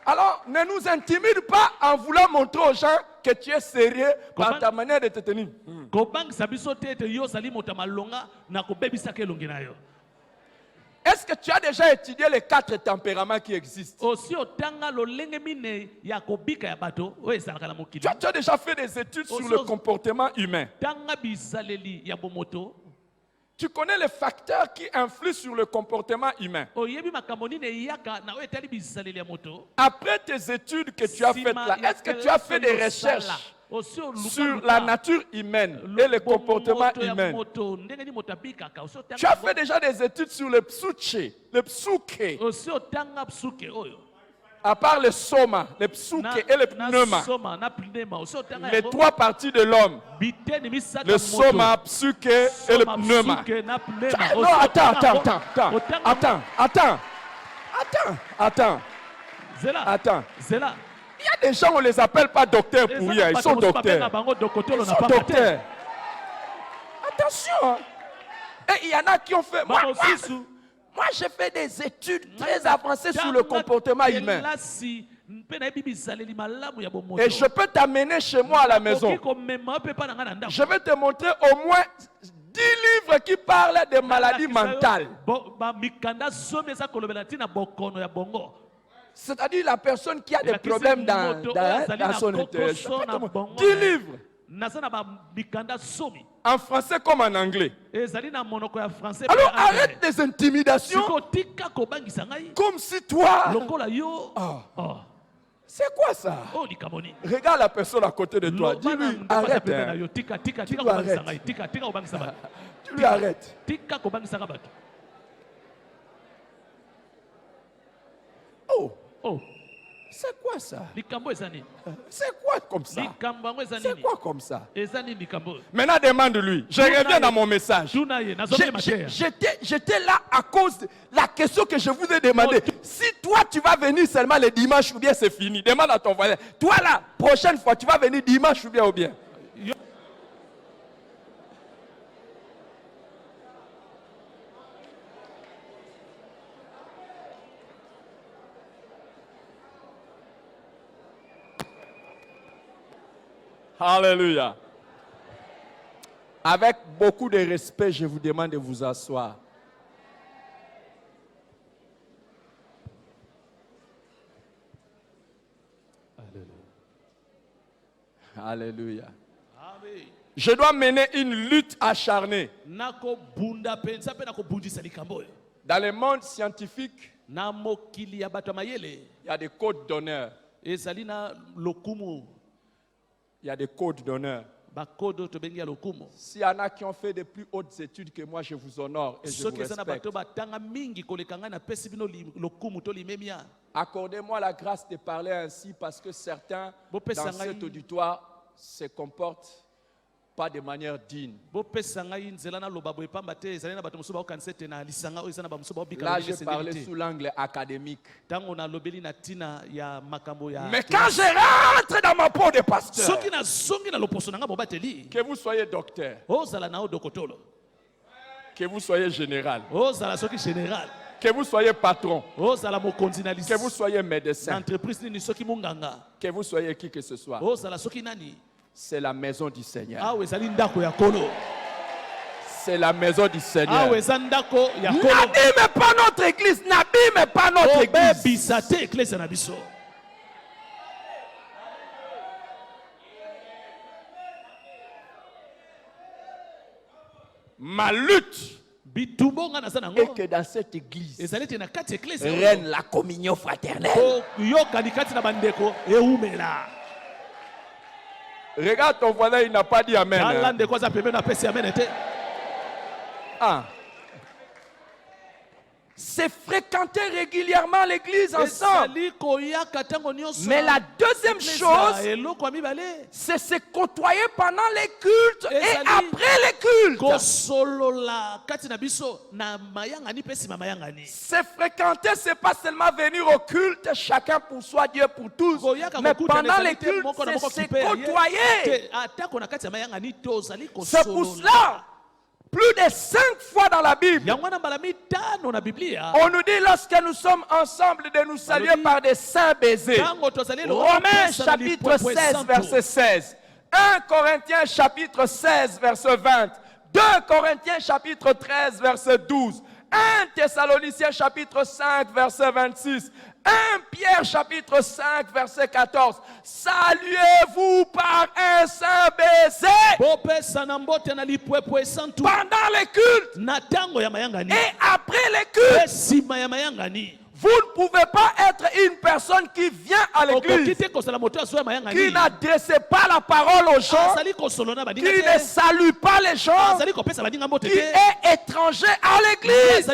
Alors, ne nous intimide pas en voulant montrer aux gens que tu es sérieux par ta manière de te tenir. Est-ce que tu as déjà étudié les 4 tempéraments qui existent? Tu as déjà fait des études sur le comportement humain. Tu connais les facteurs qui influent sur le comportement humain. Après tes études que tu as faites là, est-ce que tu as fait des recherches sur la nature humaine et le comportement humain? Tu as fait déjà des études sur le psuche, le psuke. À part le soma, le psuke et le pneuma. Les 3 parties de l'homme. Le soma, psuke et le pneuma. Non, attends. Il y a des gens, on ne les appelle pas docteurs pour rien. Ils sont docteurs. Ils sont docteurs. Attention. Et il y en a qui ont fait... Moi, j'ai fait des études très avancées sur le comportement humain. Et je peux t'amener chez moi à la maison. Je vais te montrer au moins 10 livres qui parlent des maladies mentales. C'est-à-dire la personne qui a des problèmes dans son intérieur. 10 livres. En français comme en anglais. Alors arrête des intimidations. Comme si toi... C'est quoi ça? Regarde la personne à côté de toi. Dis-lui, arrête. Tu lui arrêtes. Oh. C'est quoi ça? C'est quoi comme ça? C'est quoi comme ça? Maintenant, demande-lui. Je reviens dans mon message. J'étais là à cause de la question que je vous ai demandé. Si toi, tu vas venir seulement le dimanche ou bien c'est fini, demande à ton voisin. Toi, la prochaine fois, tu vas venir dimanche ou bien. Alléluia. Avec beaucoup de respect, je vous demande de vous asseoir. Alléluia. Je dois mener une lutte acharnée. Dans le monde scientifique, il y a des codes d'honneur. Il y a des codes d'honneur. S'il y en a qui ont fait de plus hautes études que moi, je vous honore et je vous respecte. Accordez-moi la grâce de parler ainsi parce que certains dans cet auditoire se comportent pas de manière digne. Là, je parlais sous l'angle académique. Mais quand je rentre dans ma peau de pasteur, que vous soyez docteur, que vous soyez général, que vous soyez patron, que vous soyez médecin, que vous soyez qui que ce soit, c'est la maison du Seigneur. C'est la maison du Seigneur. N'abîme pas notre église. N'abîme pas notre église. Ma lutte est que dans cette église règne la communion fraternelle. Regarde ton voisin, il n'a pas dit amen. Ah. C'est fréquenter régulièrement l'église ensemble. Mais la deuxième chose, c'est se côtoyer pendant les cultes et après les cultes. Se fréquenter, c'est pas seulement venir au culte, chacun pour soi, Dieu pour tous. Mais pendant les cultes, c'est se côtoyer. C'est pour cela. Plus de 5 fois dans la Bible, on nous dit lorsque nous sommes ensemble de nous saluer par des saints baisers. Romains chapitre 16 verset 16. 1 Corinthiens chapitre 16 verset 20. 2 Corinthiens chapitre 13 verset 12. 1 Thessaloniciens chapitre 5 verset 26. 1 Pierre chapitre 5 verset 14. Saluez-vous par un saint baiser. Pendant les cultes et après les cultes. Vous ne pouvez pas être une personne qui vient à l'église, qui n'adresse pas la parole aux gens, qui ne salue pas les gens, qui est étranger à l'église.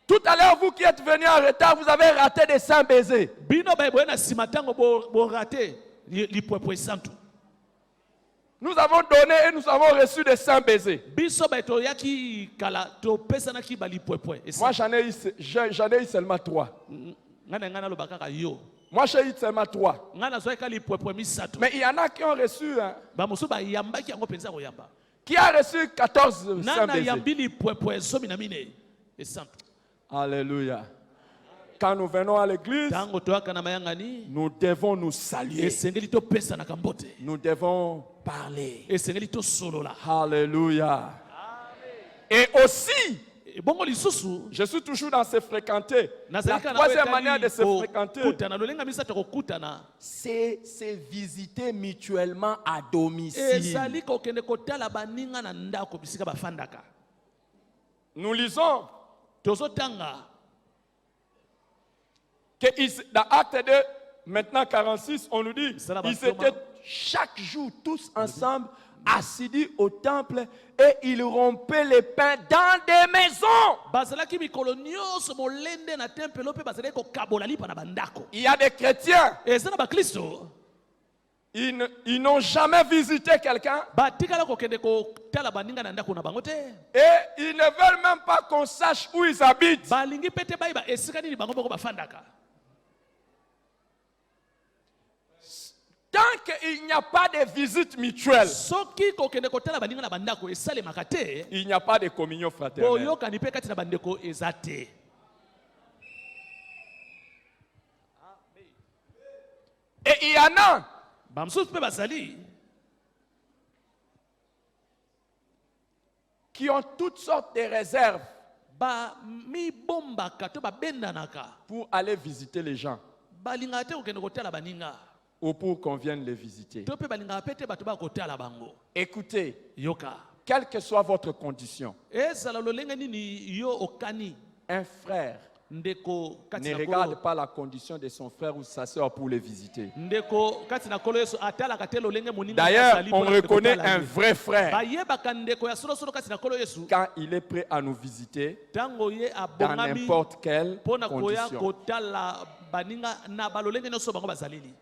Tout à l'heure, vous qui êtes venus en retard, vous avez raté des saints baisers. Nous avons donné et nous avons reçu des saints baisers. Moi, j'en ai eu seulement 3. Moi, j'ai eu seulement 3. Mais il y en a qui ont reçu. Qui a reçu 14 saints baisers. Alléluia. Quand nous venons à l'église, nous devons nous saluer. Nous devons parler. Alléluia. Et aussi, je suis toujours dans se fréquenter. La troisième manière de se fréquenter, c'est visiter mutuellement à domicile. Nous lisons que dans Acte 2, maintenant 46, on nous dit ils étaient chaque jour tous ensemble assidus au temple et ils rompaient les pains dans des maisons. Il y a des chrétiens, ils n'ont jamais visité quelqu'un et ils ne veulent même pas qu'on sache où ils habitent. Tant qu'il n'y a pas de visite mutuelle, il n'y a pas de communion fraternelle. Et il y en a qui ont toutes sortes de réserves pour aller visiter les gens ou pour qu'on vienne les visiter. Écoutez, quelle que soit votre condition, un frère ne regarde pas la condition de son frère ou sa soeur pour les visiter. D'ailleurs, on reconnaît un vrai frère quand il est prêt à nous visiter dans n'importe quelle condition.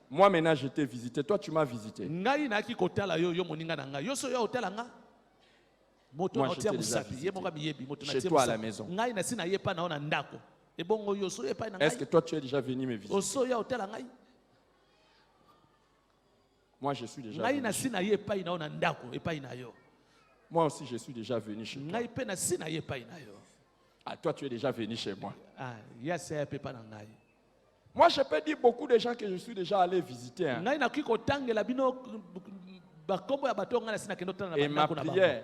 Moi maintenant je t'ai visité, toi tu m'as visité. Moi je t'ai déjà visité. Chez toi à la maison. Est-ce que toi tu es déjà venu me visiter? Moi je suis déjà venu. Moi aussi je suis déjà venu chez toi. Ah, toi tu es déjà venu chez moi. Moi je peux dire beaucoup de gens que je suis déjà allé visiter. Hein. Et ma prière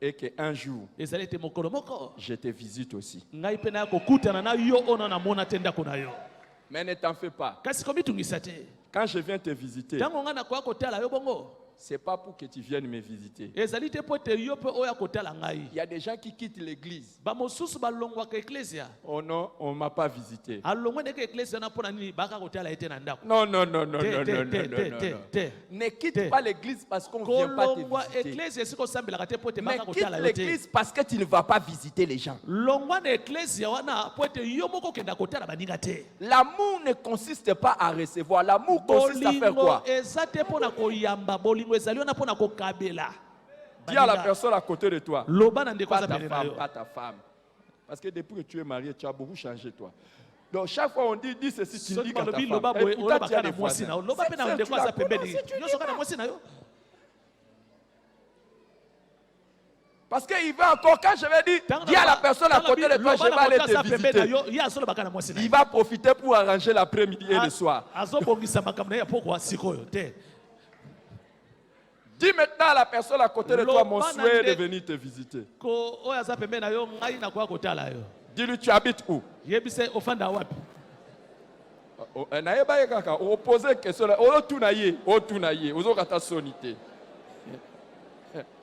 et qu'un jour, je te visite aussi. Mais ne t'en fais pas. Quand je viens te visiter, c'est pas pour que tu viennes me visiter. Il y a des gens qui quittent l'église. Oh non, on ne m'a pas visité. Non, non, non, non, non, non, non, non. Ne quitte pas l'église parce qu'on ne vient pas te visiter. Mais quitte l'église parce que tu ne vas pas visiter les gens. L'amour ne consiste pas à recevoir. L'amour consiste à faire quoi? Dis à la personne à côté de toi, pas ta femme. Parce que depuis que tu es marié, tu as beaucoup changé toi. Donc chaque fois on dit ceci, tu dis qu'à ta femme. Et pourtant tu as des voisins. Parce qu'il va encore, quand je vais dire, dis à la personne à côté de toi, je vais aller te visiter. Il va profiter pour arranger l'après-midi et le soir. Dis maintenant à la personne à côté de toi, mon souhait est de venir te visiter. Dis-lui, tu habites où?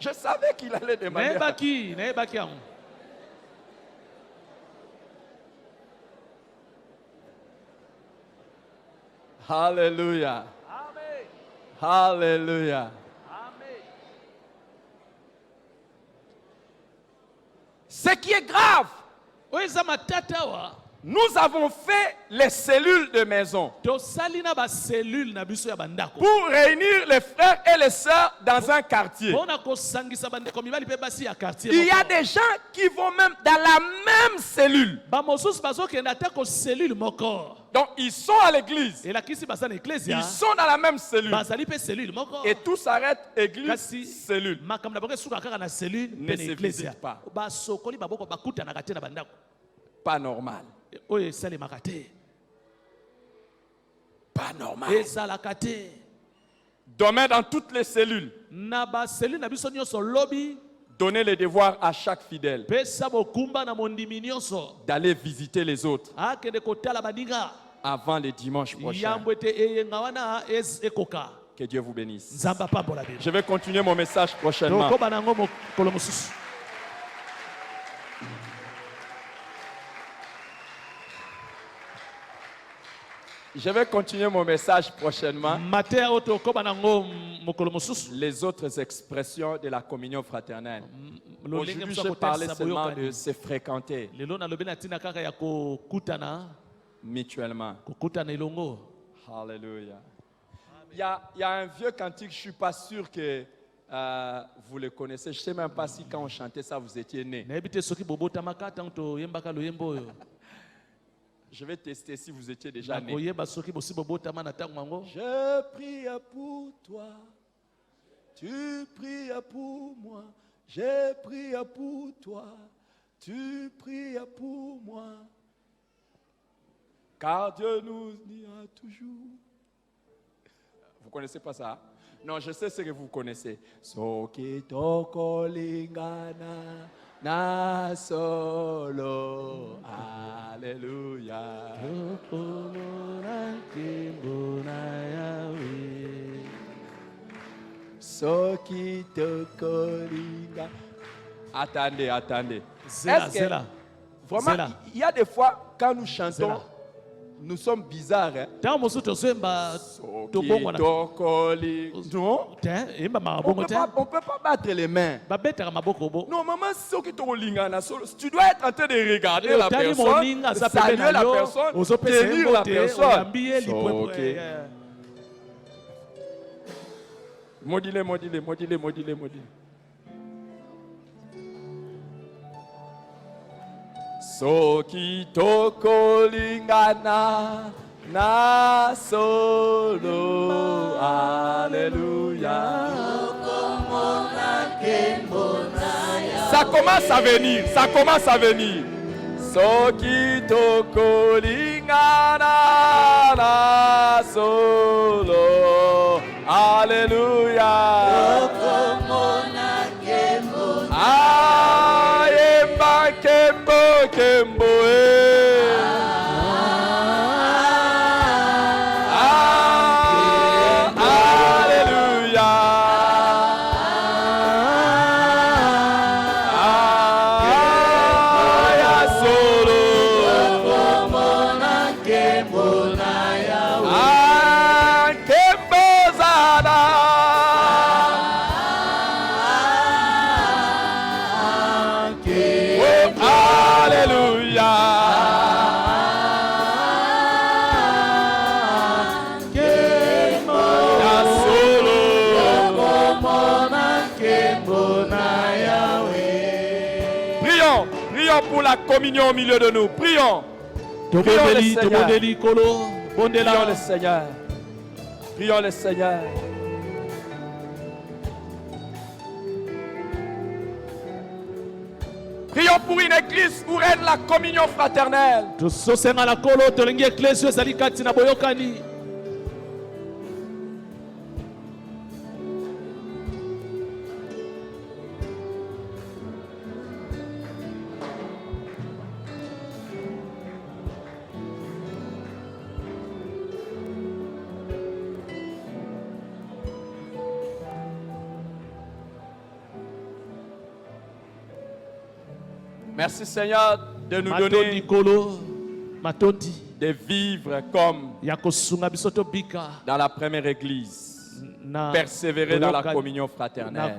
Je savais qu'il allait demander. Alléluia. Alléluia. Ce qui est grave, nous avons fait les cellules de maison pour réunir les frères et les sœurs dans un quartier. Il y a des gens qui vont même dans la même cellule. Donc ils sont à l'église. Ils sont dans la même cellule. Et tout s'arrête église, cellule. Ne se visite pas. Pas normal. Pas normal. Dormez dans toutes les cellules. Donnez les devoirs à chaque fidèle d'aller visiter les autres avant le dimanche prochain. Que Dieu vous bénisse. Je vais continuer mon message prochainement. Je vais continuer mon message prochainement. Les autres expressions de la communion fraternelle. Aujourd'hui, je parlais seulement de se fréquenter mutuellement. Alléluia. Il y a un vieux cantique, je ne suis pas sûr que vous le connaissez. Je ne sais même pas si quand on chantait ça, vous étiez né. Je vais tester si vous étiez déjà né. Je prie pour toi, tu pries pour moi. Je prie pour toi, tu pries pour moi. Car Dieu nous dira toujours. Vous connaissez pas ça? Non, je sais ce que vous connaissez. Sokito kolingana na solo. Alléluia. Sokito kolinga. Attendez. Vraiment, il y a des fois, quand nous chantons, nous sommes bizarres. Hein? Non? On ne peut pas battre les mains. Non, maman, tu dois être en train de regarder la personne, saluer la personne, tenir la personne. Okay. Modile. Soki tokolingana na solo, alléluia. Ça commence à venir. Soki tokolingana na solo, alléluia. Kembo, alléluia. Solo. Kembo zada. Pour la communion au milieu de nous. Prions. Prions le Seigneur. Prions le Seigneur. Prions pour une église où règne la communion fraternelle. Merci Seigneur de nous donner de vivre comme dans la première église, persévérer dans la communion fraternelle.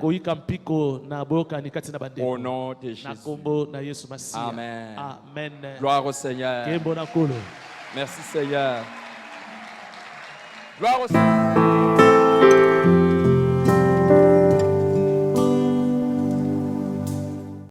Au nom de Jésus. Amen. Gloire au Seigneur. Merci Seigneur. Gloire au Seigneur.